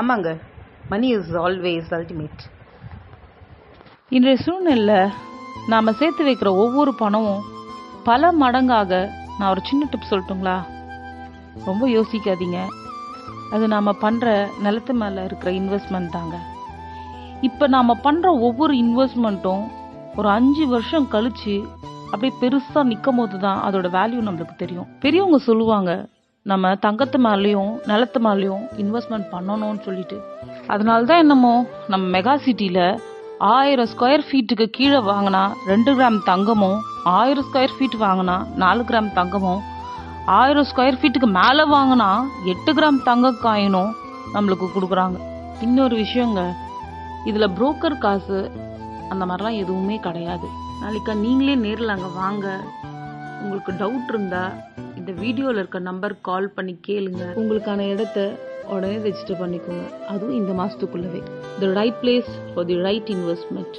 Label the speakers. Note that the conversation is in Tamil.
Speaker 1: ஆமாங்க, மணி இஸ் ஆல்வேஸ் அல்டிமேட்.
Speaker 2: இன்றைய சூழ்நிலையில் நாம் சேர்த்து வைக்கிற ஒவ்வொரு பணமும் பல மடங்காக. நான் ஒரு சின்ன டிப் சொல்லட்டுங்களா? ரொம்ப யோசிக்காதீங்க. அது நாம் பண்ணுற நிலத்து மேலே இருக்கிற இன்வெஸ்ட்மெண்ட் தாங்க. இப்போ நாம் பண்ணுற ஒவ்வொரு இன்வெஸ்ட்மெண்ட்டும் ஒரு 5 வருஷம் கழித்து அப்படியே பெருசாக நிற்கும் போது தான் அதோட வேல்யூ நம்மளுக்கு தெரியும். பெரியவங்க சொல்லுவாங்க, நம்ம தங்கத்து மேலேயும் நிலத்து மேலேயும் இன்வெஸ்ட்மெண்ட் பண்ணணும்னு சொல்லிட்டு. அதனால தான் என்னமோ நம்ம மெகா சிட்டியில் 1000 ஸ்கொயர் ஃபீட்டுக்கு கீழே வாங்கினா 2 கிராம் தங்கமும், 1000 ஸ்கொயர் ஃபீட் வாங்கினா 4 கிராம் தங்கமும், 1000 ஸ்கொயர் ஃபீட்டுக்கு மேலே வாங்கினா 8 கிராம் தங்க காயினும் நம்மளுக்கு கொடுக்குறாங்க. இன்னொரு விஷயங்க, இதில் புரோக்கர் காசு அந்த மாதிரிலாம் எதுவுமே கிடையாது. நாளைக்கா நீங்களே நேரில் அங்கே வாங்க. உங்களுக்கு டவுட் இருந்தால் இந்த வீடியோவில் இருக்க நம்பர் கால் பண்ணி கேளுங்க. உங்களுக்கான இடத்த உடனே ரெஜிஸ்டர் பண்ணிக்கோங்க. அதுவும் இந்த மாதத்துக்குள்ளவே. The right place for the right investment.